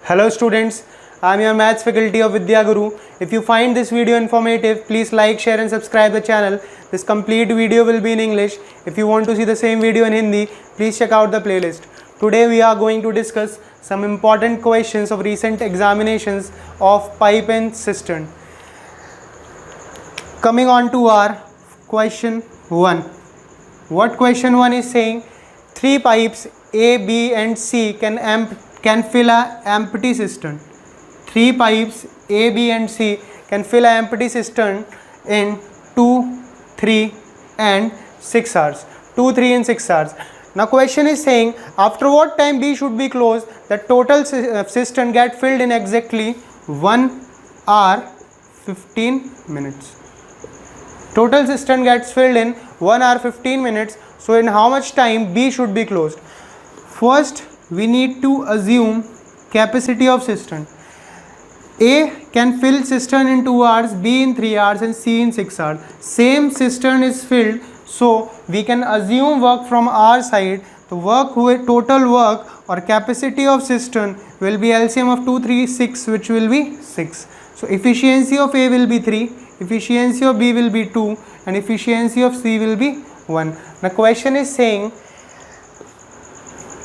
Hello students, I am your maths faculty of Vidya Guru. If you find this video informative, please like, share and subscribe the channel. This complete video will be in English. If you want to see the same video in Hindi, please check out the playlist. Today we are going to discuss some important questions of recent examinations of pipe and cistern. Coming on to our question 1. What question 1 is saying? Three pipes A, B and C can fill a empty cistern. Three pipes A, B and C can fill a empty cistern in 2, 3 and 6 hours. 2, 3 and 6 hours. Now question is saying after what time B should be closed, the total cistern get filled in exactly 1 hour 15 minutes. Total cistern gets filled in 1 hour 15 minutes. So in how much time B should be closed? First we need to assume capacity of cistern. A can fill cistern in 2 hours, B in 3 hours and C in 6 hours. Same cistern is filled, so we can assume work from our side. The total work or capacity of cistern will be LCM of 2, 3, 6, which will be 6. So efficiency of A will be 3, efficiency of B will be 2 and efficiency of C will be 1. The question is saying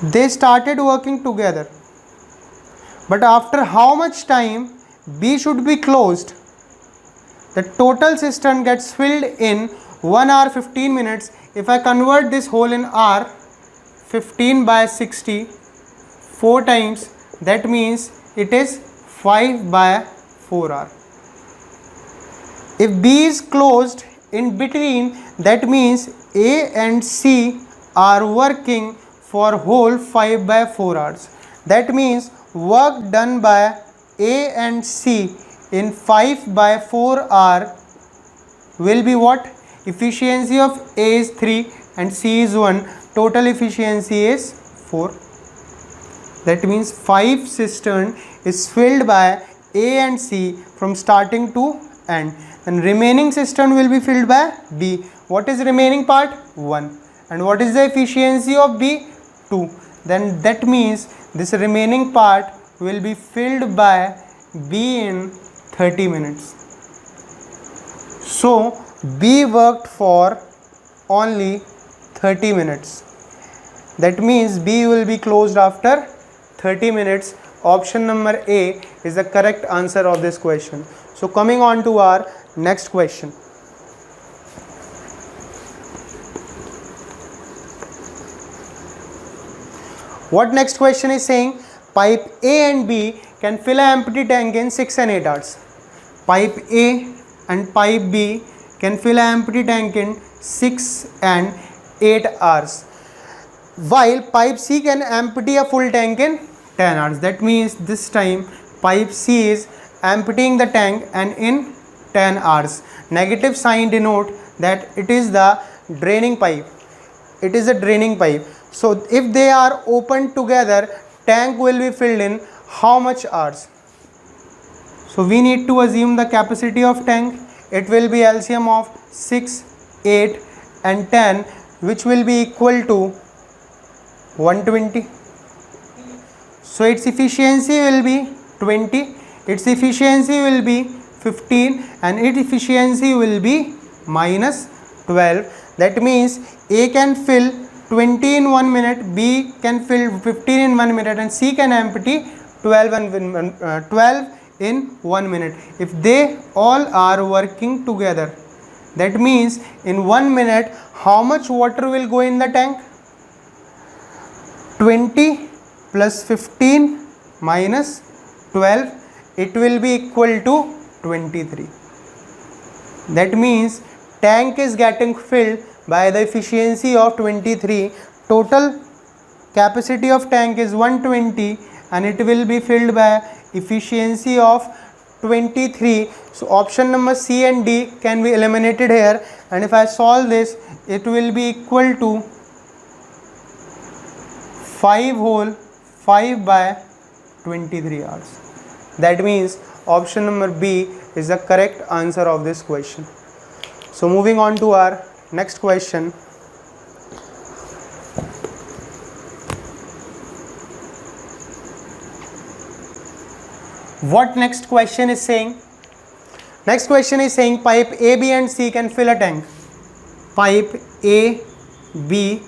they started working together, but after how much time B should be closed? The total cistern gets filled in 1 hour 15 minutes. If I convert this whole in hour, 15 by 60, 4 times, that means it is 5 by 4 hour. If B is closed in between, that means A and C are working for whole 5 by 4 hours. That means work done by A and C in 5 by 4 hour will be what? Efficiency of A is 3 and C is 1. Total efficiency is 4. That means 5 cistern is filled by A and C from starting to end. And remaining cistern will be filled by B. What is remaining part? 1. And what is the efficiency of B? 2. Then that means this remaining part will be filled by B in 30 minutes. So B worked for only 30 minutes. That means B will be closed after 30 minutes. Option number A is the correct answer of this question. So coming on to our next question. What next question is saying? Pipe A and B can fill an empty tank in 6 and 8 hours. Pipe A and pipe B can fill an empty tank in 6 and 8 hours. While pipe C can empty a full tank in 10 hours. That means this time pipe C is emptying the tank and in 10 hours. Negative sign denote that it is the draining pipe. It is a draining pipe. So if they are opened together, tank will be filled in how much hours? So we need to assume the capacity of tank. It will be LCM of 6, 8 and 10, which will be equal to 120. So its efficiency will be 20, its efficiency will be 15 and its efficiency will be minus 12. That means A can fill 20 in 1 minute, B can fill 15 in 1 minute and C can empty 12 in 1 minute. If they all are working together, that means in 1 minute how much water will go in the tank? 20 plus 15 minus 12, it will be equal to 23. That means tank is getting filled by the efficiency of 23. Total capacity of tank is 120 and it will be filled by efficiency of 23. So option number C and D can be eliminated here, and if I solve this, it will be equal to 5 whole 5 by 23 hours. That means option number B is the correct answer of this question. So moving on to our next question. What next question is saying? Next question is saying pipe A, B and C can fill a tank. Pipe A, B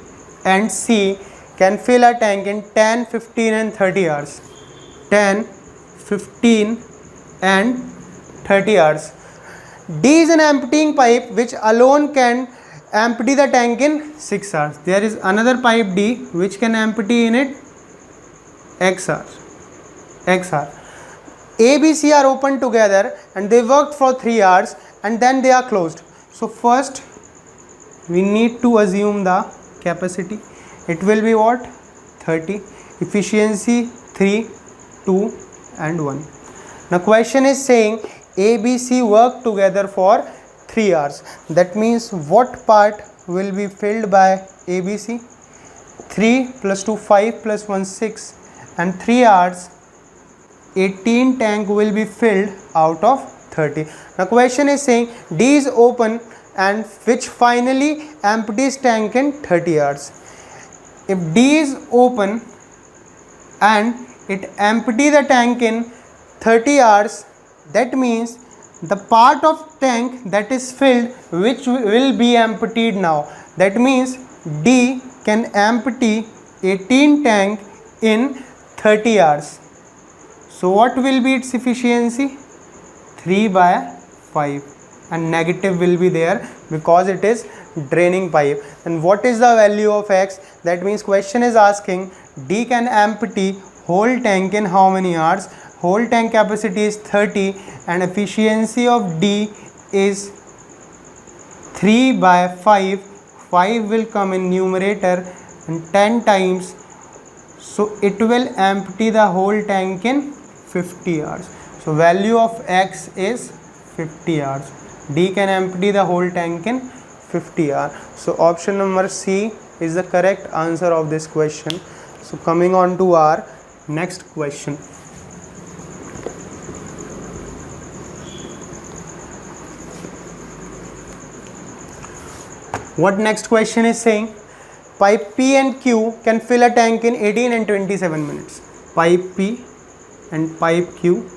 and C can fill a tank in 10, 15 and 30 hours. 10, 15 and 30 hours. D is an emptying pipe which alone can empty the tank in 6 hours. There is another pipe D which can empty in it X hours. A, B, C are open together and they worked for 3 hours and then they are closed. So first we need to assume the capacity. It will be what? 30. Efficiency 3, 2 and 1. Now question is saying A, B, C work together for 3 hours. That means what part will be filled by A, B, C? 3 plus 2, 5 plus 1, 6 and 3 hours 18 tank will be filled out of 30. Now question is saying D is open and which finally empties tank in 30 hours. If D is open and it empty the tank in 30 hours, that means the part of tank that is filled which will be emptied now. That means D can empty 18 tank in 30 hours. So what will be its efficiency? 3 by 5 and negative will be there because it is draining pipe. And what is the value of X? That means question is asking D can empty whole tank in how many hours? Whole tank capacity is 30 and efficiency of D is 3 by 5. 5 will come in numerator and 10 times. So it will empty the whole tank in 50 hours. So value of X is 50 hours. D can empty the whole tank in 50 hours. So option number C is the correct answer of this question. So coming on to our next question. What next question is saying? Pipe P and Q can fill a tank in 18 and 27 minutes. Pipe P and pipe Q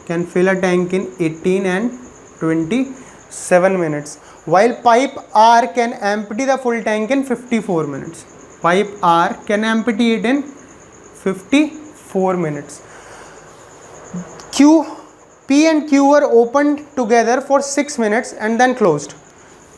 can fill a tank in 18 and 27 minutes. While pipe R can empty the full tank in 54 minutes. Pipe R can empty it in 54 minutes. P and Q were opened together for 6 minutes and then closed.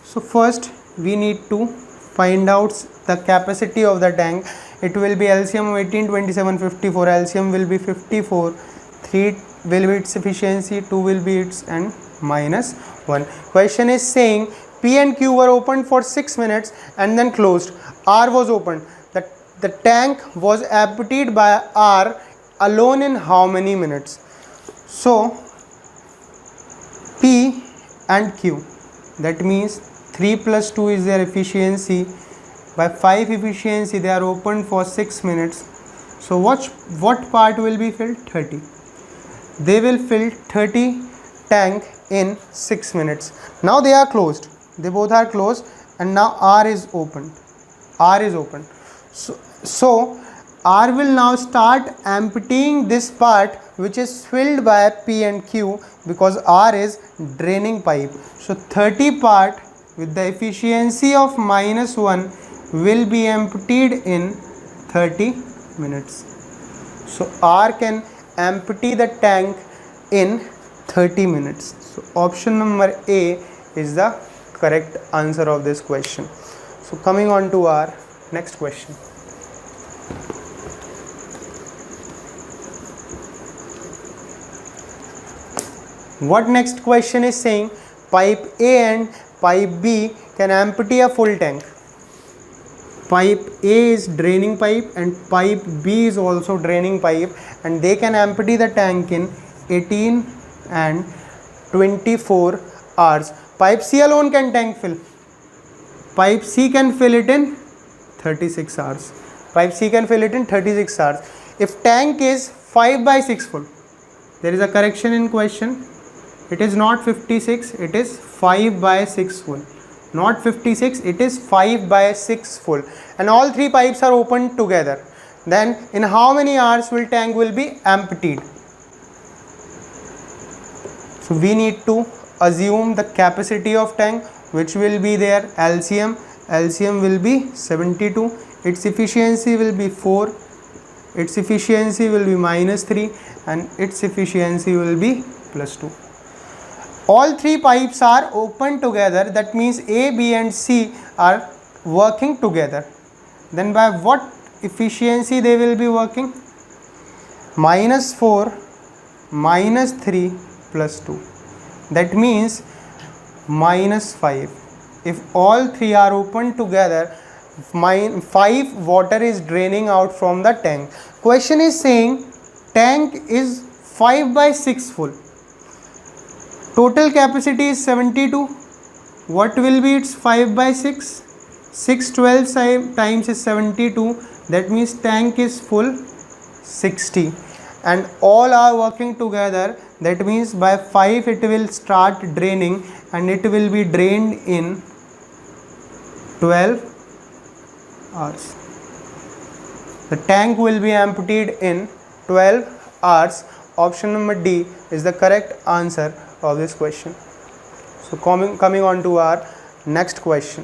So first we need to find out the capacity of the tank. It will be LCM of 18, 27, 54. LCM will be 54. 3 will be its efficiency, 2 will be its and minus 1. Question is saying P and Q were opened for 6 minutes and then closed. R was opened. The tank was emptied by R alone in how many minutes? So P and Q, that means 3 plus 2 is their efficiency. By 5 efficiency they are opened for 6 minutes. So what part will be filled? 30. They will fill 30 tank in 6 minutes. Now they are closed. They both are closed and now R is opened. So R will now start emptying this part which is filled by P and Q because R is draining pipe. So 30 part with the efficiency of minus 1 will be emptied in 30 minutes. So R can empty the tank in 30 minutes. So option number A is the correct answer of this question. So coming on to our next question. What next question is saying pipe A and pipe B can empty a full tank. Pipe A is draining pipe and pipe B is also draining pipe and they can empty the tank in 18 and 24 hours. Pipe C alone can tank fill. Pipe C can fill it in 36 hours. Pipe C can fill it in 36 hours. If tank is 5 by 6 full, there is a correction in question. It is not 56, it is 5 by 6 full. Not 56, it is 5 by 6 full. And all 3 pipes are opened together. Then in how many hours will tank will be emptied? So we need to assume the capacity of tank, which will be their LCM. LCM will be 72. Its efficiency will be 4. Its efficiency will be -3, and its efficiency will be +2. All three pipes are open together. That means A, B and C are working together. Then by what efficiency they will be working? -4, -3 +2. That means -5. If all three are open together, 5 water is draining out from the tank. Question is saying tank is 5/6 full. Total capacity is 72. What will be its 5/6? 612 times is 72. That means tank is full 60, and all are working together. That means by 5 it will start draining, and it will be drained in 12 hours. The tank will be emptied in 12 hours. Option number D is the correct answer of this question. So coming on to our next question.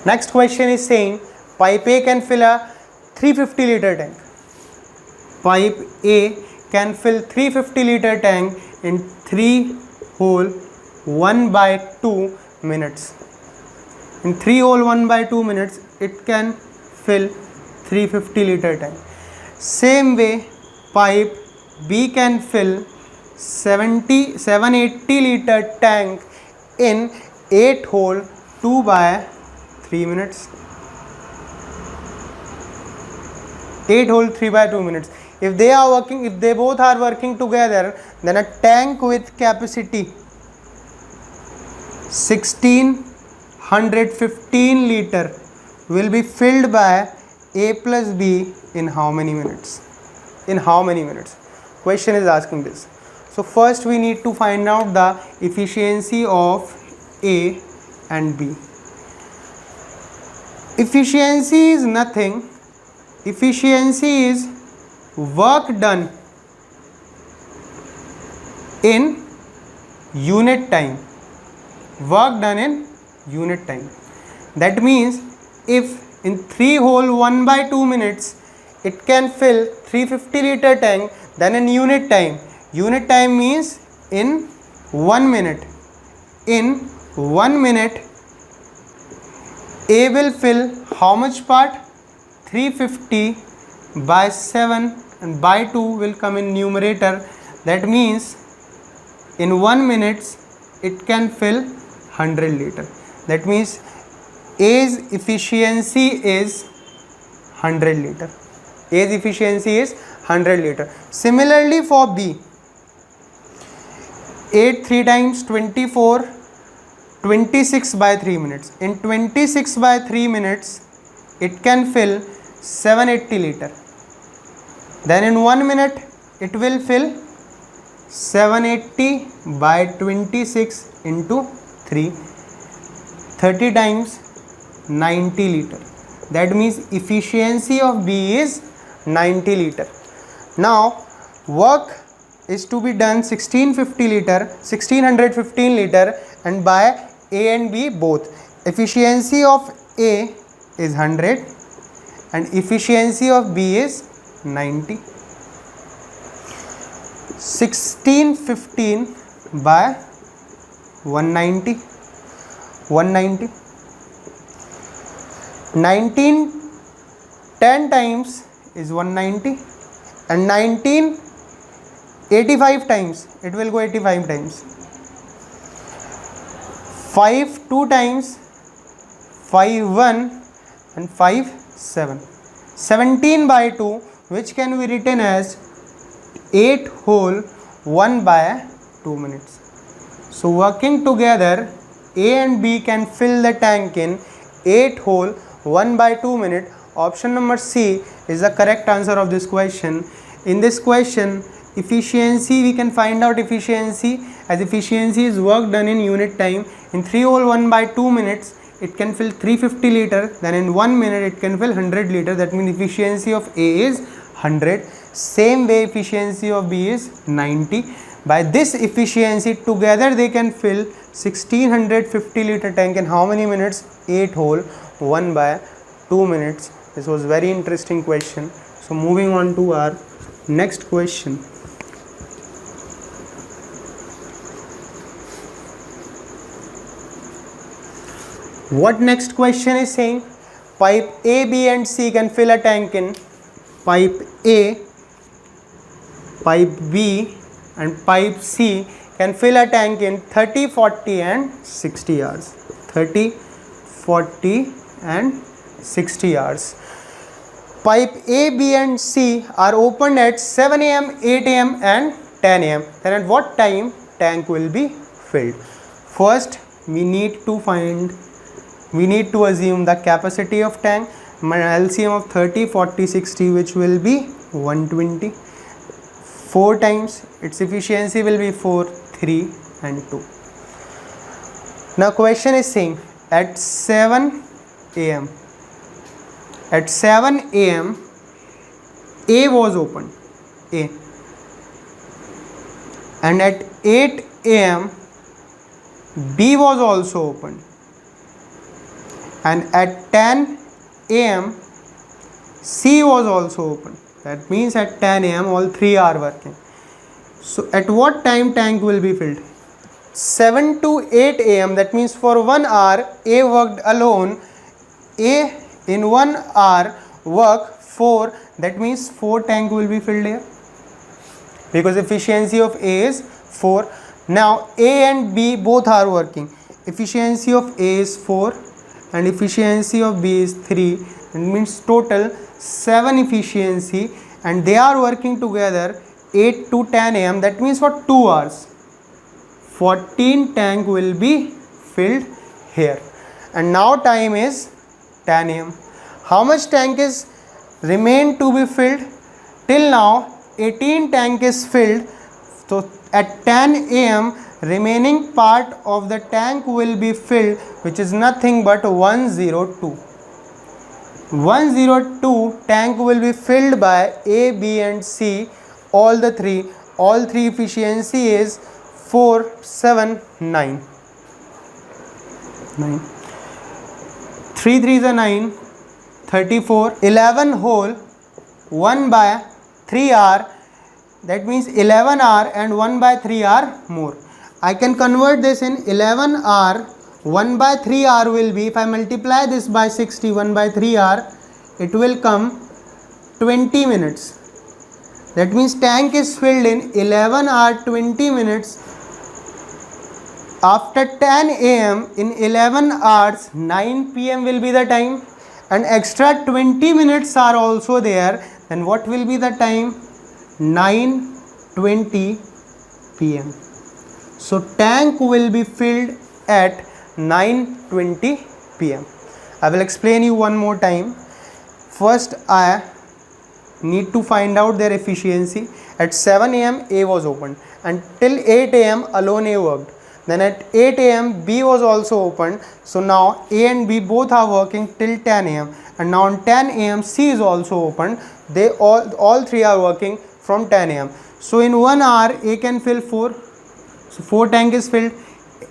Next question is saying pipe A can fill a 350 liter tank. Pipe A can fill 350 liter tank in 3 hole 1/2 minutes. In 3 hole 1/2 minutes it can fill 350 liter tank. Same way pipe B can fill 780 liter tank in 8 hole 2/3 minutes. 8 hole 3/2 minutes. If they both are working together, then a tank with capacity 1615 liter will be filled by A plus B in how many minutes? In how many minutes? Question is asking this. So first we need to find out the efficiency of A and B. Efficiency is nothing. Efficiency is work done in unit time. Work done in unit time. That means if in 3 hole 1/2 minutes it can fill 350 liter tank, then in unit time means in 1 minute. In 1 minute A will fill how much part? 350/7, and by 2 will come in numerator. That means in 1 minute it can fill 100 liter. That means A's efficiency is 100 liter. A's efficiency is 100 liter. Similarly for B, 8 3 times 24, 26/3 minutes. In 26/3 minutes it can fill 780 liter. Then in 1 minute it will fill 780/26 into 3, 30 times 90 liter. That means efficiency of B is 90 liter. Now work is to be done 1615 liter, and by A and B both. Efficiency of A is 100 and efficiency of B is 90. 1615/190. 19 10 times is 190, and 19 85 times it will go 85 times. 5 2 times, 5 1 and 5 7. 17/2, which can be written as 8 hole 1/2 minutes. So working together A and B can fill the tank in 8 hole 1/2 minute. Option number C is the correct answer of this question. In this question, efficiency, we can find out efficiency as efficiency is work done in unit time. In 3 hole 1/2 minutes it can fill 350 liter, then in 1 minute it can fill 100 liter. That means efficiency of A is 100. Same way efficiency of B is 90. By this efficiency together they can fill 1650 liter tank in how many minutes? 8 hole, 1 by 2 minutes. This was very interesting question. So moving on to our next question. What next question is saying? Pipe A, B and C can fill a tank in pipe A, pipe B and pipe C can fill a tank in 30, 40 and 60 hours. 30, 40 and 60 hours. Pipe A, B and C are opened at 7 am, 8 am and 10 am. Then at what time tank will be filled? First we need to assume the capacity of tank, LCM of 30, 40, 60, which will be 120. 4 times its efficiency will be 4, 3 and 2. Now question is saying at 7 am A was opened, A, and at 8 am B was also opened, and at 10 am C was also open. That means at 10 am all three are working. So at what time tank will be filled? 7 to 8 am, that means for 1 hour A worked alone. A in 1 hour work 4, that means 4 tank will be filled here because efficiency of A is 4. Now A and B both are working. Efficiency of A is 4 and efficiency of B is 3. It means total 7 efficiency, and they are working together 8 to 10 am. That means for 2 hours 14 tank will be filled here. And now time is 10 am. How much tank is remain to be filled? Till now 18 tank is filled. So at 10 am remaining part of the tank will be filled, which is nothing but 102. 102 tank will be filled by A, B and C, all three efficiency is 4, 7, 9. 3 3s are 9, 34. 11 hole 1 by 3 hour, that means 11 hour and 1 by 3 hour more. I can convert this in 11 hour, 1 by 3 hour will be, if I multiply this by 60, 1 by 3 hour, it will come 20 minutes. That means tank is filled in 11 hour 20 minutes. After 10 am in 11 hours 9 pm will be the time, and extra 20 minutes are also there. Then what will be the time? 9:20 pm. So tank will be filled at 9:20 pm. I will explain you one more time. First I need to find out their efficiency. At 7 am A was opened and till 8 am alone A worked. Then at 8 am B was also opened. So now A and B both are working till 10 am, and now on 10 am C is also opened. They all three are working from 10 am. So in 1 hour A can fill 4. So 4 tank is filled.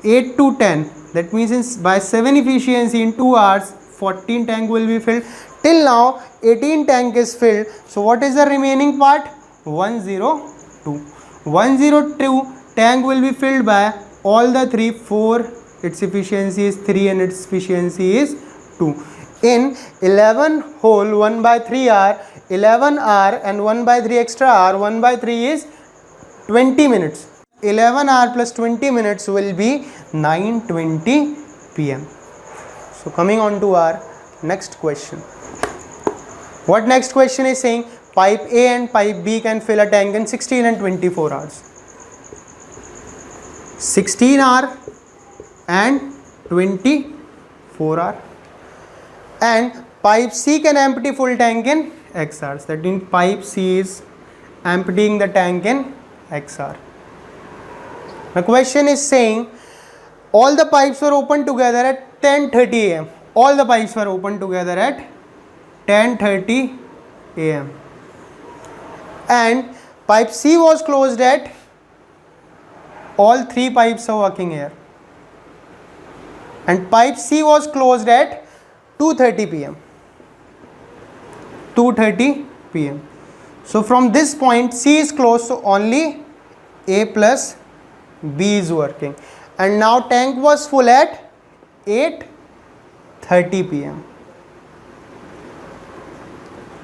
8 to 10, that means by 7 efficiency in 2 hours 14 tank will be filled. Till now 18 tank is filled. So what is the remaining part? 102. 102 tank will be filled by all the three. 4 its efficiency is 3 and its efficiency is 2. In 11 hole 1 by 3 hour, 11 hour and 1 by 3 extra hour, 1 by 3 is 20 minutes. 11 hour plus 20 minutes will be 9:20 pm. So coming on to our next question. What next question is saying? Pipe A and pipe B can fill a tank in 16 and 24 hours. 16 hour and 24 hour. And pipe C can empty full tank in X hours. That means pipe C is emptying the tank in X hour. The question is saying all the pipes were opened together at 10:30 a.m. All the pipes were open together at 10:30 a.m. and pipe C was closed at, all three pipes are working here, and pipe C was closed at 2:30 p.m. 2:30 p.m. So from this point C is closed, so only A plus B is working, and now tank was full at 8:30 p.m.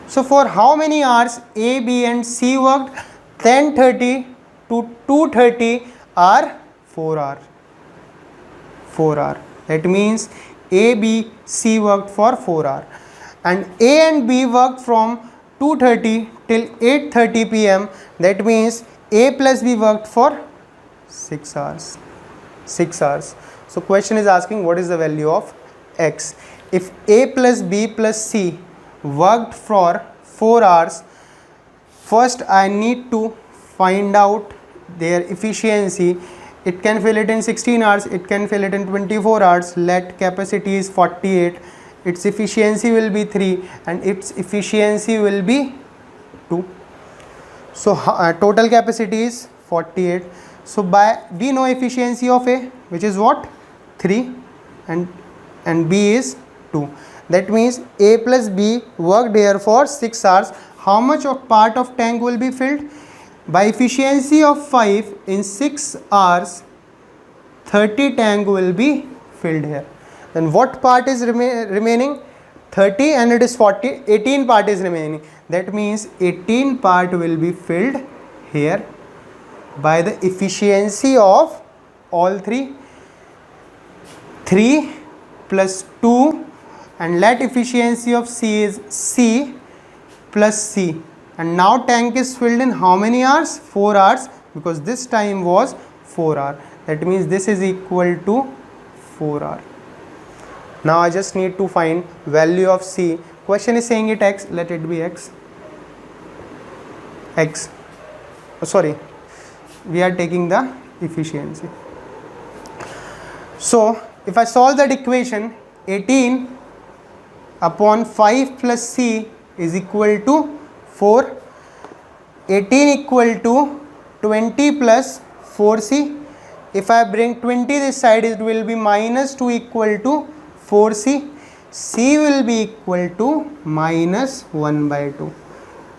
So for how many hours A, B and C worked? 10:30 to 2:30 are 4 hours. 4 hours. That means A, B, C worked for 4 hours, and A and B worked from 2:30 till 8:30 p.m. That means A plus B worked for 6 hours. 6 hours. So question is asking what is the value of X. If A plus B plus C worked for 4 hours, first I need to find out their efficiency. It can fill it in 16 hours, it can fill it in 24 hours. Let capacity is 48, its efficiency will be 3 and its efficiency will be 2. So total capacity is 48. So by we know efficiency of A, which is what? 3, and B is 2. That means A plus B worked here for 6 hours. How much of part of tank will be filled? By efficiency of 5 in 6 hours, 30 tank will be filled here. Then what part is remaining? 30 and it is 40, 18 part is remaining. That means 18 part will be filled here by the efficiency of all three. 3 plus 2, and let efficiency of C is C plus C. And now tank is filled in how many hours? 4 hours, because this time was 4 hours. That means this is equal to 4 hours. Now I just need to find value of C. Question is saying it X, let it be X. X. Oh, sorry, we are taking the efficiency. So if I solve that equation, 18 upon 5 plus C is equal to 4. 18 equal to 20 plus 4C. If I bring 20 this side, it will be minus 2 equal to 4C. C will be equal to minus 1 by 2.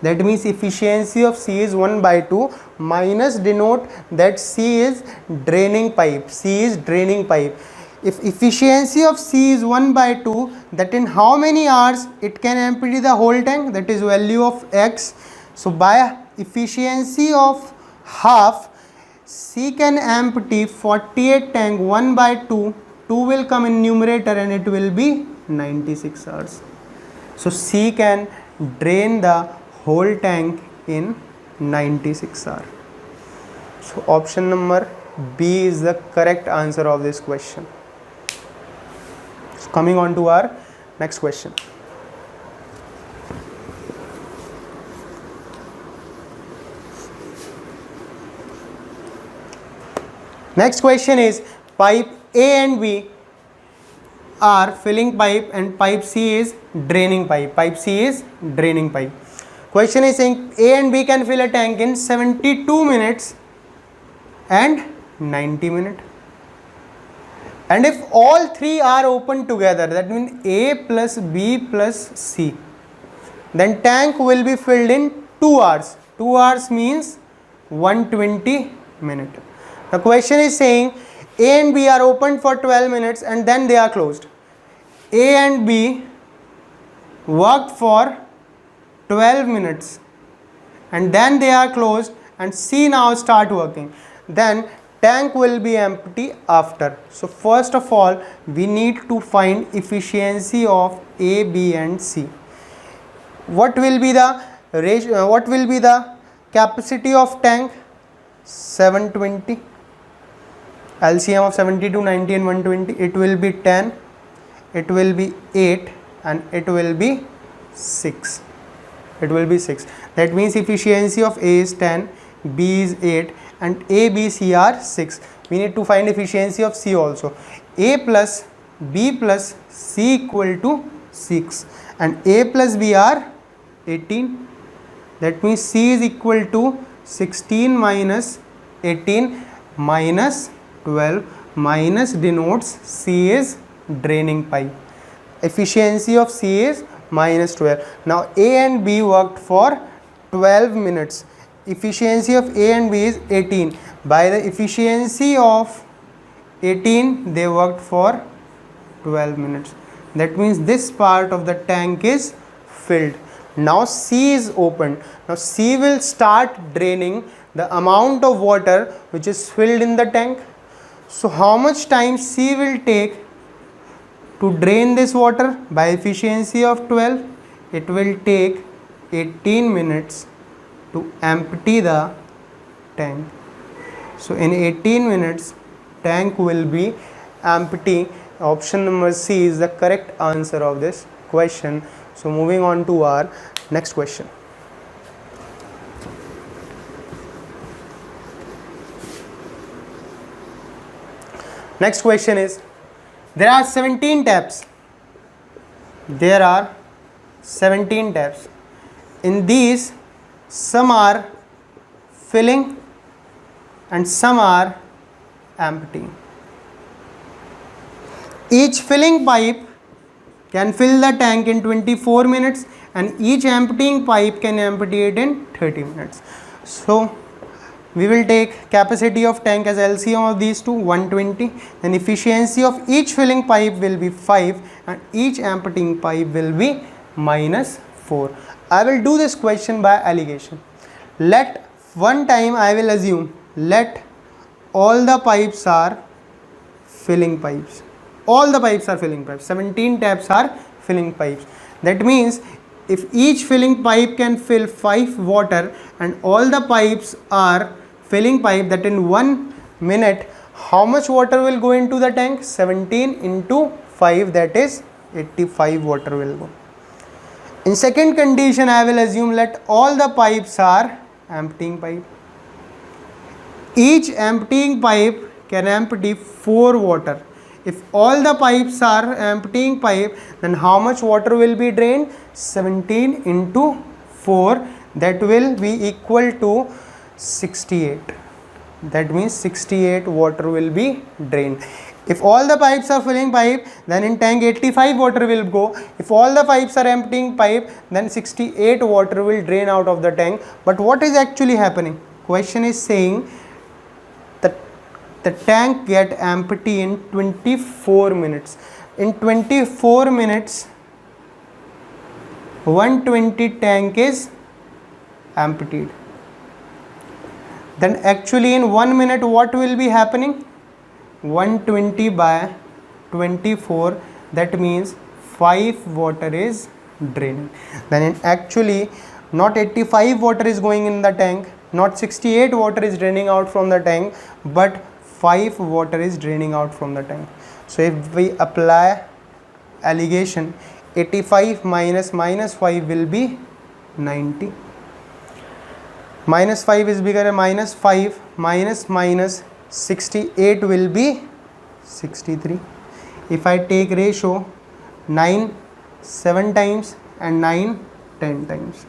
That means efficiency of C is 1 by 2. Minus denote that C is draining pipe. C is draining pipe. If efficiency of C is 1 by 2, that in how many hours it can empty the whole tank? That is value of X. So by efficiency of half, C can empty 48 tank 1 by 2. 2 will come in numerator and it will be 96 hours. So C can drain the whole tank in 96 hours. So option number B is the correct answer of this question. So coming on to our next question. Next question is, pipe A and B are filling pipe and pipe C is draining pipe. Pipe C is draining pipe. Question is saying A and B can fill a tank in 72 minutes and 90 minutes. And if all three are open together, that means A plus B plus C, then tank will be filled in 2 hours. 2 hours means 120 minutes. The question is saying A and B are open for 12 minutes and then they are closed. A and B worked for 12 minutes and then they are closed, and C now start working. Then tank will be empty after. So first of all, we need to find efficiency of A, B and C. What will be the ratio? What will be the capacity of tank? 720. LCM of 72, 90 and 120. It will be 10. It will be 8 and it will be 6. It will be 6. That means efficiency of A is 10, B is 8 and A, B, C are 6. We need to find efficiency of C also. A plus B plus C equal to 6 and A plus B are 18. That means C is equal to 16 minus 18 minus 12 minus denotes C is draining pipe. Efficiency of C is minus 12. Now A and B worked for 12 minutes. Efficiency of A and B is 18. By the efficiency of 18 they worked for 12 minutes. That means this part of the tank is filled. Now C is opened. Now C will start draining the amount of water which is filled in the tank. So how much time C will take to drain this water? By efficiency of 12, it will take 18 minutes to empty the tank. So in 18 minutes tank will be empty. Option number C is the correct answer of this question. So moving on to our next question. Next question is, there are 17 taps. There are 17 taps. In these, some are filling and some are emptying. Each filling pipe can fill the tank in 24 minutes and each emptying pipe can empty it in 30 minutes. So we will take capacity of tank as LCM of these two, 120. Then efficiency of each filling pipe will be 5 and each emptying pipe will be minus 4. I will do this question by allegation. Let one time I will assume let all the pipes are filling pipes. All the pipes are filling pipes. 17 taps are filling pipes. That means if each filling pipe can fill 5 water and all the pipes are filling pipe, that in 1 minute how much water will go into the tank? 17 into 5, that is 85 water will go. In second condition I will assume let all the pipes are emptying pipe. Each emptying pipe can empty 4 water. If all the pipes are emptying pipe, then how much water will be drained? 17 into 4, that will be equal to 68. That means 68 water will be drained. If all the pipes are filling pipe, then in tank 85 water will go. If all the pipes are emptying pipe, then 68 water will drain out of the tank. But what is actually happening? Question is saying that the tank get empty in 24 minutes. In 24 minutes, 120 tank is emptied. Then actually in 1 minute what will be happening? 120 by 24, that means 5 water is draining. Then in actually not 85 water is going in the tank, not 68 water is draining out from the tank, but 5 water is draining out from the tank. So if we apply allegation, 85 minus minus 5 will be 90. Minus 5 is bigger than minus 5, minus minus 68 will be 63. If I take ratio 9 7 times and 9 10 times,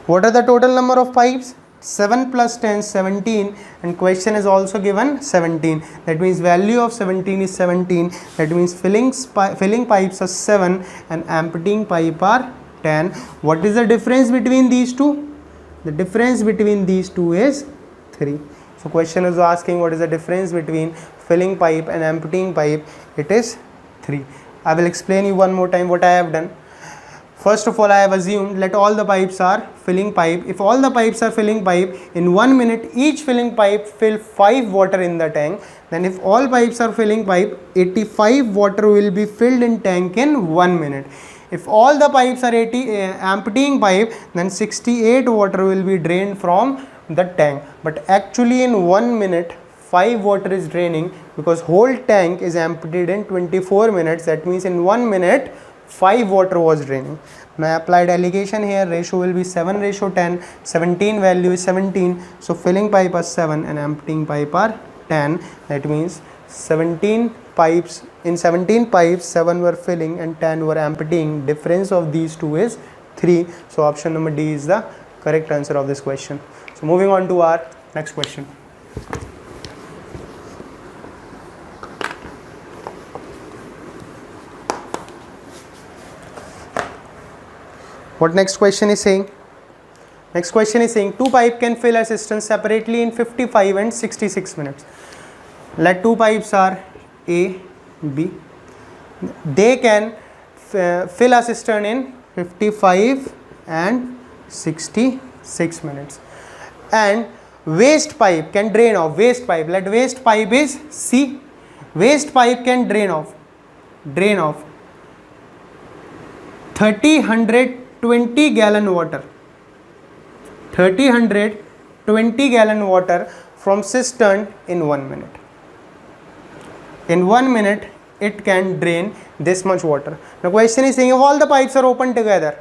what are the total number of pipes? 7 plus 10 17, and question is also given 17. That means value of 17 is 17. That means filling pipes are 7 and emptying pipe are 10. What is the difference between these two? The difference between these two is 3. So question is asking what is the difference between filling pipe and emptying pipe. It is 3. I will explain you one more time what I have done. First of all, I have assumed let all the pipes are filling pipe. If all the pipes are filling pipe, in 1 minute each filling pipe fill 5 water in the tank. Then if all pipes are filling pipe, 85 water will be filled in tank in 1 minute. If all the pipes are emptying pipe, then 68 water will be drained from the tank. But actually in 1 minute 5 water is draining because whole tank is emptied in 24 minutes. That means in 1 minute 5 water was draining. Now I applied allegation here, ratio will be 7:10, 17 value is 17. So filling pipe are 7 and emptying pipe are 10. That means 17 pipes In 17 pipes, 7 were filling and 10 were emptying. Difference of these two is 3. So option number D is the correct answer of this question. So moving on to our next question. What next question is saying? Next question is saying 2 pipes can fill a cistern separately in 55 and 66 minutes. Let 2 pipes are A, B. They can fill a cistern in 55 and 66 minutes. And waste pipe can drain off. Waste pipe. Let waste pipe is C. Waste pipe can drain off 120 gallon water. 120 gallon water from cistern in 1 minute. In 1 minute, it can drain this much water. The question is saying if all the pipes are open together,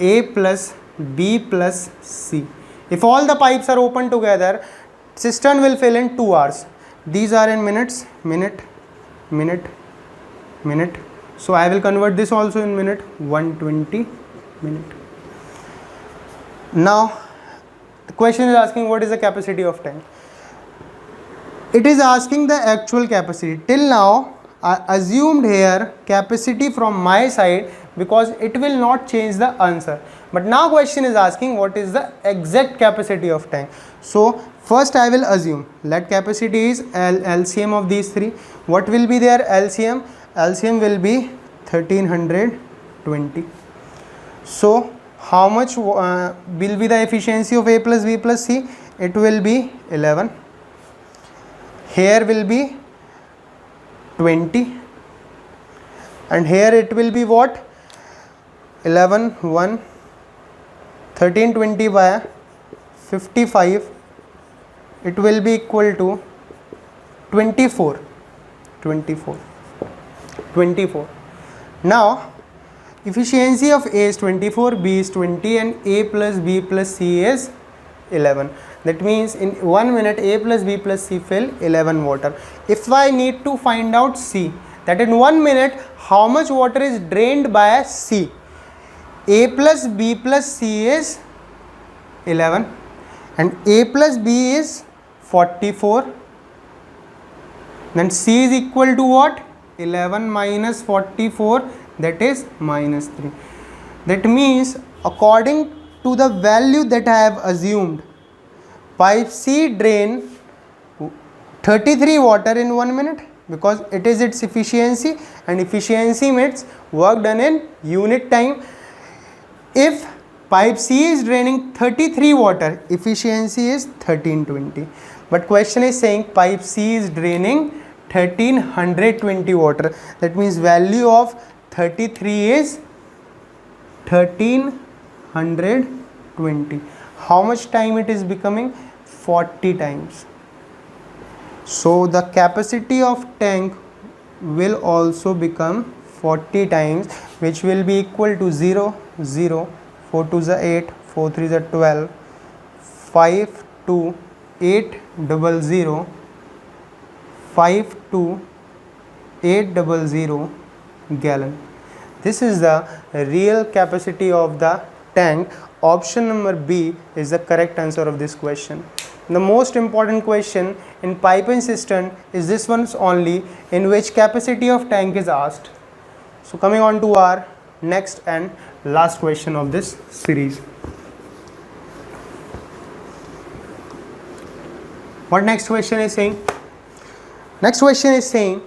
A plus B plus C. If all the pipes are open together, cistern will fill in 2 hours. These are in minutes, minute. So I will convert this also in minute, 120 minute. Now the question is asking what is the capacity of tank. It is asking the actual capacity. Till now I assumed here capacity from my side because it will not change the answer. But now question is asking what is the exact capacity of tank. So first I will assume let capacity is LCM of these 3. What will be their LCM? LCM will be 1320. So how much will be the efficiency of A plus B plus C? It will be 11. Here will be 20 and here it will be what? 11 1 1320 by 55, it will be equal to 24. Now efficiency of A is 24, B is 20 and A plus B plus C is 11. That means in 1 minute A plus B plus C fill 11 water. If I need to find out C, that in 1 minute how much water is drained by C, A plus B plus C is 11 and A plus B is 44, then C is equal to what? 11 minus 44, that is minus 3. That means according to the value that I have assumed, pipe C drain 33 water in 1 minute because it is its efficiency, and efficiency means work done in unit time. If pipe C is draining 33 water, efficiency is 1320. But question is saying pipe C is draining 1320 water. That means value of 33 is 1320. How much time it is becoming? 40 times. So the capacity of tank will also become 40 times, which will be equal to 0 0 4 2 is 8, 4 3 is 12, 5 2 800 5 2 800 gallon. This is the real capacity of the tank. Option number B is the correct answer of this question. The most important question in pipe and cistern is this one's only, in which capacity of tank is asked. So coming on to our next and last question of this series. What next question is saying? Next question is saying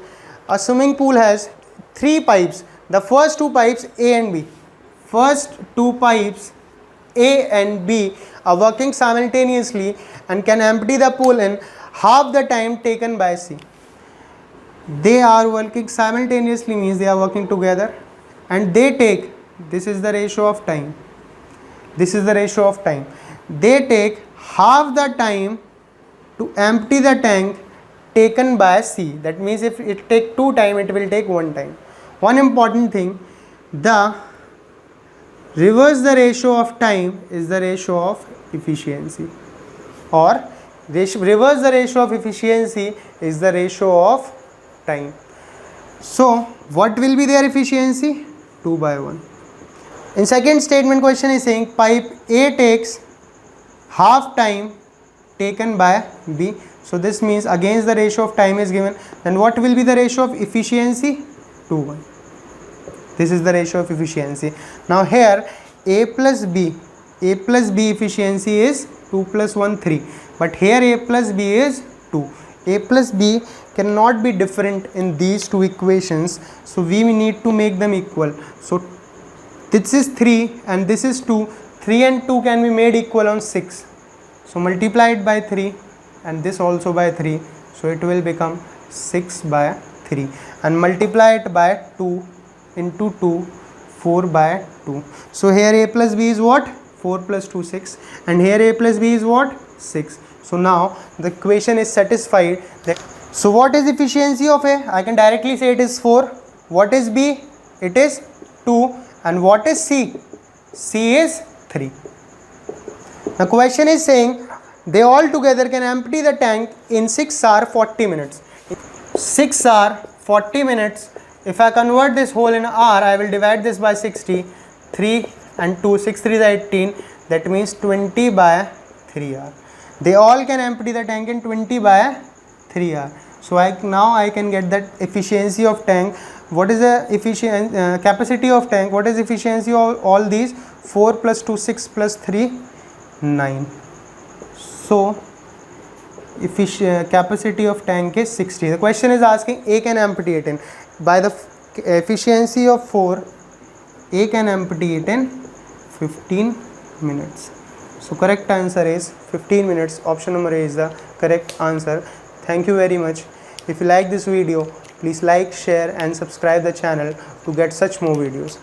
a swimming pool has 3 pipes. The first 2 pipes A and B. First 2 pipes A and B are working simultaneously and can empty the pool in half the time taken by C. They are working simultaneously means they are working together, and they take, this is the ratio of time, this is the ratio of time, they take half the time to empty the tank taken by C. That means if it take 2 time, it will take 1 time. One important thing, the reverse the ratio of time is the ratio of efficiency, or reverse the ratio of efficiency is the ratio of time. So what will be their efficiency? 2 by 1. In second statement, question is saying pipe A takes half time taken by B. So this means against the ratio of time is given, then what will be the ratio of efficiency? 2:1. This is the ratio of efficiency. Now here A plus B efficiency is 2 plus 1 3, but here A plus B is 2. A plus B cannot be different in these two equations, so we need to make them equal. So this is 3 and this is 2. 3 and 2 can be made equal on 6. So multiply it by 3 and this also by 3. So it will become 6 by 3, and multiply it by 2 into 2, 4 by 2. So here A plus B is what? 4 plus 2 6, and here A plus B is what? 6. So now the equation is satisfied. So what is efficiency of A? I can directly say it is 4. What is B? It is 2. And what is C? C is 3. The question is saying they all together can empty the tank in 6 hours 40 minutes. 6 hours 40 minutes. If I convert this whole in hour, I will divide this by 60. 3 and 2, 6 3 is 18. That means 20 by 3 hours. They all can empty the tank in 20 by 3 hours. So now I can get that efficiency of tank. What is the capacity of tank? What is efficiency of all these? 4 plus 2 6 plus 3 9. So capacity of tank is 60. The question is asking A can empty it in. By the efficiency of 4, A can empty it in 15 minutes. So correct answer is 15 minutes. Option number A is the correct answer. Thank you very much. If you like this video, please like, share and subscribe the channel to get such more videos.